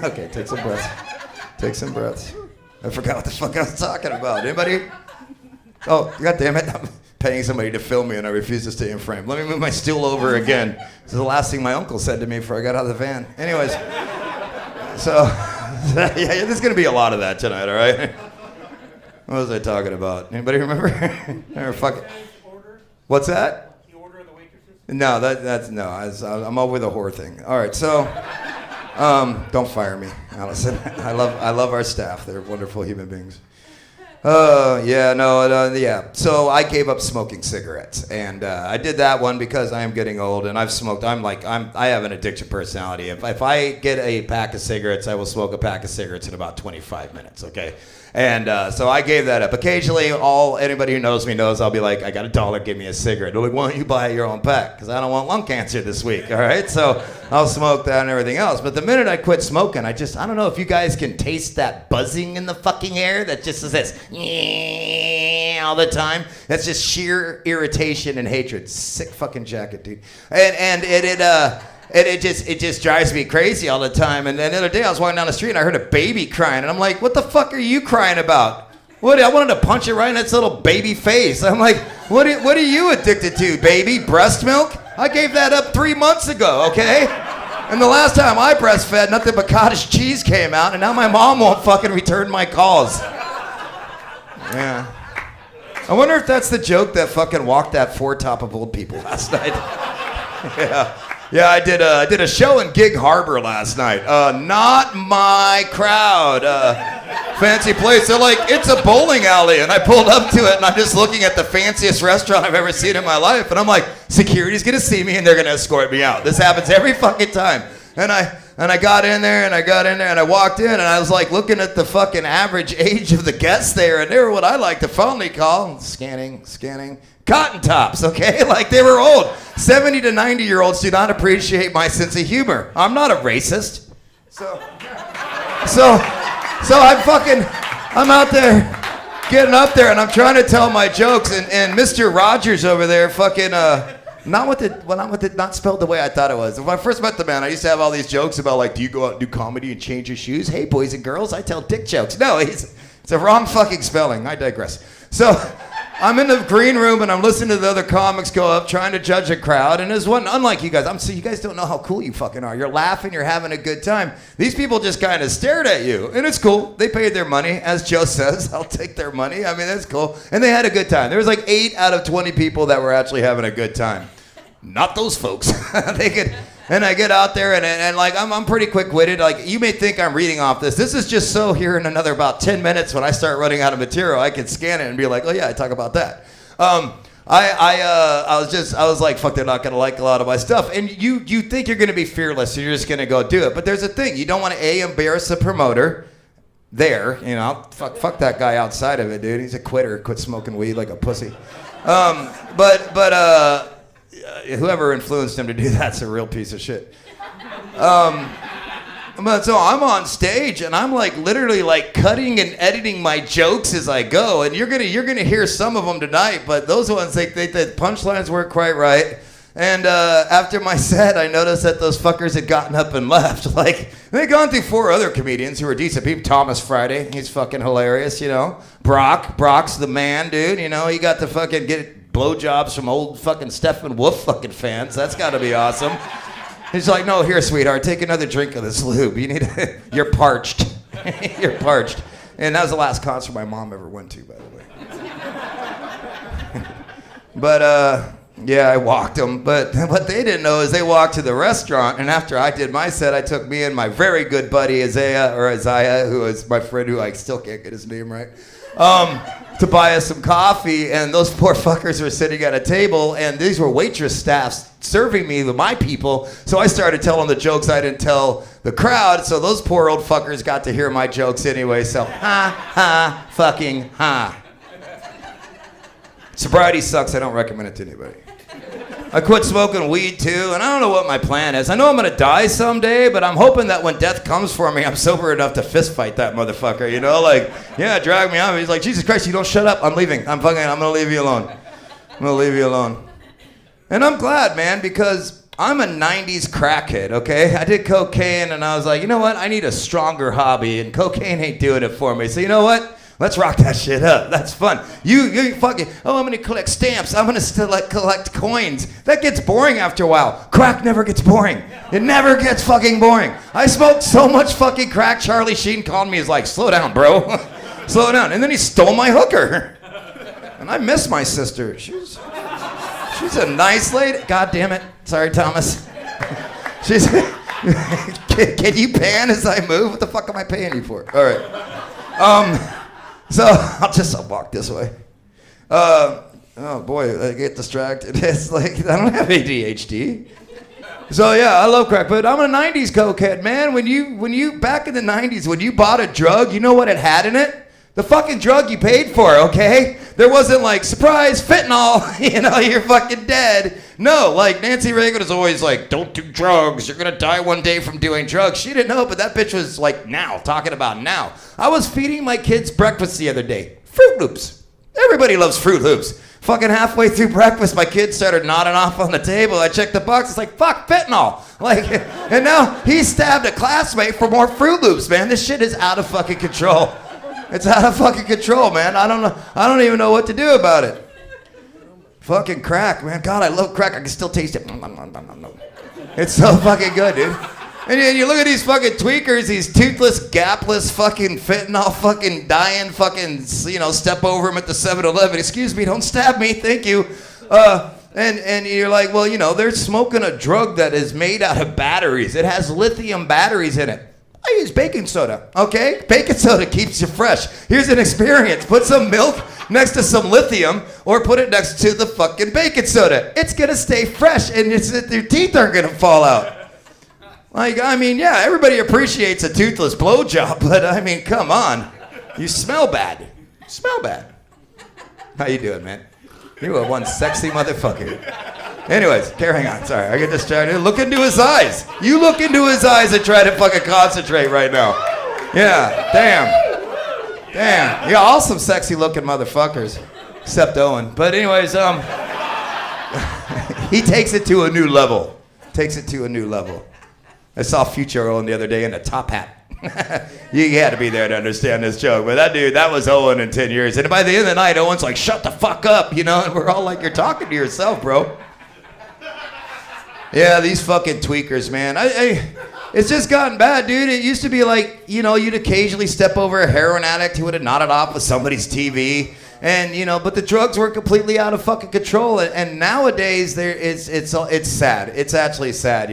Okay, take some breaths. Take some breaths. I forgot what the fuck I was talking about. Anybody? Oh, God damn it. I'm paying somebody to film me and I refuse to stay in frame. Let me move my stool over again. This is the last thing my uncle said to me before I got out of the van. Anyways, so, yeah, there's going to be a lot of that tonight, all right? What was I talking about? Anybody remember? Or fuck it. What's that? The order of the waitresses? No, I'm over the whore thing. All right, so, don't fire me, Allison. I love our staff. They're wonderful human beings. Yeah. So I gave up smoking cigarettes, and I did that one because I am getting old, and I've smoked. I have an addictive personality. If I get a pack of cigarettes, I will smoke a pack of cigarettes in about 25 minutes. Okay. And so I gave that up. Occasionally, anybody who knows me knows I'll be like, I got $1, give me a cigarette. They're like, why don't you buy your own pack? Because I don't want lung cancer this week, all right? So I'll smoke that and everything else. But the minute I quit smoking, I don't know if you guys can taste that buzzing in the fucking air that just says this all the time. That's just sheer irritation and hatred. Sick fucking jacket, dude. And it just drives me crazy all the time. And then the other day I was walking down the street and I heard a baby crying. And I'm like, what the fuck are you crying about? I wanted to punch it right in its little baby face. I'm like, what are you addicted to, baby? Breast milk? I gave that up 3 months ago, okay? And the last time I breastfed, nothing but cottage cheese came out. And now my mom won't fucking return my calls. Yeah. I wonder if that's the joke that fucking walked that foretop of old people last night. Yeah. Yeah, I did a show in Gig Harbor last night. Not my crowd. Fancy place. They're like, it's a bowling alley. And I pulled up to it, and I'm just looking at the fanciest restaurant I've ever seen in my life. And I'm like, security's going to see me, and they're going to escort me out. This happens every fucking time. And I got in there, and I walked in, and I was like looking at the fucking average age of the guests there, and they were what I like to fondly call scanning. Cotton tops, okay? Like they were old. 70 to 90-year-olds do not appreciate my sense of humor. I'm not a racist. So I'm out there getting up there and I'm trying to tell my jokes and Mr. Rogers over there fucking not spelled the way I thought it was. When I first met the man, I used to have all these jokes about like, do you go out and do comedy and change your shoes? Hey, boys and girls, I tell dick jokes. No, it's a wrong fucking spelling. I digress. So I'm in the green room and I'm listening to the other comics go up trying to judge a crowd, and there's one, unlike you guys, you guys don't know how cool you fucking are. You're laughing, you're having a good time. These people just kind of stared at you, and it's cool. They paid their money, as Joe says. I'll take their money. I mean, that's cool. And they had a good time. There was like 8 out of 20 people that were actually having a good time. Not those folks. And I get out there and like I'm pretty quick-witted. Like you may think I'm reading off this. This is just so here in another about 10 minutes when I start running out of material, I can scan it and be like, oh yeah, I talk about that. I was like, fuck, they're not gonna like a lot of my stuff. And you think you're gonna be fearless, so you're just gonna go do it. But there's a thing. You don't want to embarrass the promoter. There, you know, fuck that guy outside of it, dude. He's a quitter. Quit smoking weed like a pussy. Whoever influenced him to do that's a real piece of shit. But so I'm on stage and I'm like literally like cutting and editing my jokes as I go, and you're gonna hear some of them tonight, but those ones the punchlines weren't quite right. And after my set, I noticed that those fuckers had gotten up and left. Like, they'd gone through 4 other comedians who were decent people. Thomas Friday, he's fucking hilarious, you know. Brock's the man, dude, you know. He got to fucking get blowjobs from old fucking Stephen Wolf fucking fans. That's got to be awesome. He's like, no, here, sweetheart, take another drink of this lube. You need you're parched. You're parched. And that was the last concert my mom ever went to, by the way. But, yeah, I walked them, but what they didn't know is they walked to the restaurant, and after I did my set, I took me and my very good buddy Isaiah, who is my friend who I still can't get his name right, to buy us some coffee, and those poor fuckers were sitting at a table, and these were waitress staffs serving me with my people, so I started telling the jokes I didn't tell the crowd, so those poor old fuckers got to hear my jokes anyway, so fucking ha. Sobriety sucks. I don't recommend it to anybody. I quit smoking weed too, and I don't know what my plan is. I know I'm gonna die someday, but I'm hoping that when death comes for me, I'm sober enough to fist fight that motherfucker, you know? Like, yeah, drag me out. He's like, Jesus Christ, you don't shut up. I'm leaving. I'm gonna leave you alone. I'm gonna leave you alone. And I'm glad, man, because I'm a 90s crackhead, okay? I did cocaine and I was like, you know what? I need a stronger hobby and cocaine ain't doing it for me. So you know what? Let's rock that shit up. That's fun. You fucking, I'm gonna collect stamps. I'm gonna still collect coins. That gets boring after a while. Crack never gets boring. It never gets fucking boring. I smoked so much fucking crack, Charlie Sheen called me, he's like, slow down, bro. Slow down. And then he stole my hooker. And I miss my sister. She's a nice lady. God damn it. Sorry, Thomas. She's. Can you pan as I move? What the fuck am I paying you for? All right. So I'll walk this way. Oh boy, I get distracted. It's like I don't have ADHD. So yeah, I love crack, but I'm a 90s cokehead, man. When you back in the 90s, when you bought a drug, you know what it had in it? The fucking drug you paid for, okay? There wasn't like, surprise, fentanyl, you're fucking dead. No, like Nancy Reagan is always like, don't do drugs, you're gonna die one day from doing drugs. She didn't know, but that bitch was like now, talking about now. I was feeding my kids breakfast the other day. Fruit Loops. Everybody loves Fruit Loops. Fucking halfway through breakfast, my kids started nodding off on the table. I checked the box, it's like, fuck, fentanyl. Like, and now he stabbed a classmate for more Fruit Loops, man. This shit is out of fucking control. It's out of fucking control, man. I don't know. I don't even know what to do about it. Fucking crack, man. God, I love crack. I can still taste it. It's so fucking good, dude. And you look at these fucking tweakers, these toothless, gapless, fucking fentanyl, fucking dying, fucking, step over them at the 7-Eleven. Excuse me, don't stab me, thank you. And you're like, well, they're smoking a drug that is made out of batteries. It has lithium batteries in it. I use baking soda, okay? Baking soda keeps you fresh. Here's an experience. Put some milk next to some lithium or put it next to the fucking baking soda. It's gonna stay fresh and your teeth aren't gonna fall out. Like, I mean, yeah, everybody appreciates a toothless blowjob, but I mean, come on. You smell bad. You smell bad. How you doing, man? You are one sexy motherfucker. Anyways, carrying on. Sorry, I get distracted. Look into his eyes. You look into his eyes and try to fucking concentrate right now. Yeah, damn. Yeah, all some sexy looking motherfuckers. Except Owen. But anyways, he takes it to a new level. I saw Future Owen the other day in a top hat. You had to be there to understand this joke. But that dude, that was Owen in 10 years. And by the end of the night, Owen's like, shut the fuck up, and we're all like, you're talking to yourself, bro. Yeah, these fucking tweakers, man. It's just gotten bad, dude. It used to be like, you'd occasionally step over a heroin addict who would have nodded off with somebody's TV. And, but the drugs were completely out of fucking control. And nowadays, it's sad. It's actually sad,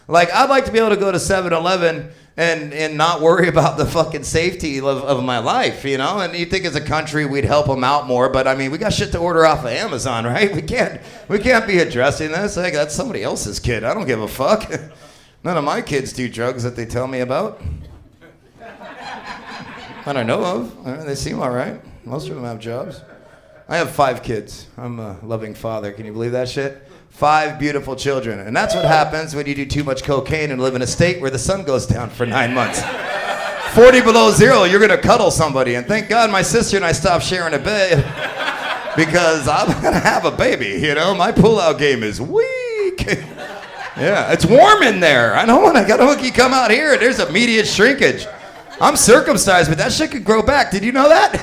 Like, I'd like to be able to go to 7-Eleven and not worry about the fucking safety of my life, And you think as a country we'd help them out more, but I mean, we got shit to order off of Amazon, right? We can't be addressing this. Like, that's somebody else's kid. I don't give a fuck. None of my kids do drugs that they tell me about. That I know of. They seem all right. Most of them have jobs. I have 5 kids. I'm a loving father. Can you believe that shit? 5 beautiful children. And that's what happens when you do too much cocaine and live in a state where the sun goes down for 9 months. 40 below zero, you're going to cuddle somebody. And thank God my sister and I stopped sharing a bed because I'm going to have a baby, My pull-out game is weak. Yeah, it's warm in there. I don't want to get a hooky come out here. There's immediate shrinkage. I'm circumcised, but that shit could grow back. Did you know that?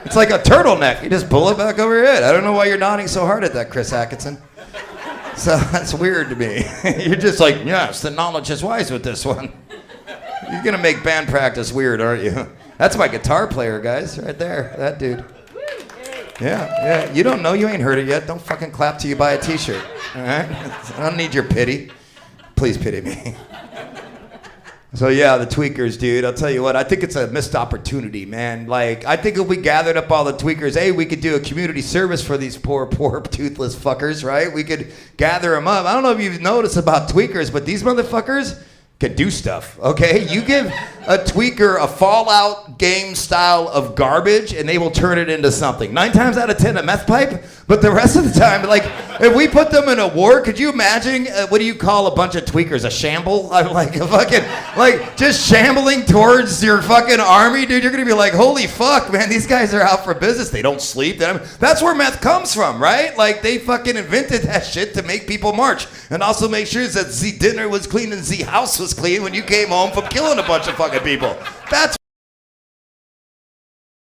It's like a turtleneck. You just pull it back over your head. I don't know why you're nodding so hard at that, Chris Atkinson. So that's weird to me. You're just like, yes, the knowledge is wise with this one. You're going to make band practice weird, aren't you? That's my guitar player, guys, right there. That dude. Yeah. You don't know. You ain't heard it yet. Don't fucking clap till you buy a t-shirt. All right? I don't need your pity. Please pity me. So yeah, the tweakers, dude. I'll tell you what. I think it's a missed opportunity, man. Like, I think if we gathered up all the tweakers, we could do a community service for these poor toothless fuckers, right? We could gather them up. I don't know if you've noticed about tweakers, but these motherfuckers can do stuff, okay? You give a tweaker a Fallout game style of garbage, and they will turn it into something. 9 times out of 10, a meth pipe. But the rest of the time, like, if we put them in a war, could you imagine, what do you call a bunch of tweakers? A shamble? I'm like, a fucking, like, just shambling towards your fucking army, dude. You're gonna be like, holy fuck, man, these guys are out for business. They don't sleep. That's where meth comes from, right? Like, they fucking invented that shit to make people march. And also make sure that the dinner was clean and the house was clean when you came home from killing a bunch of fucking people. That's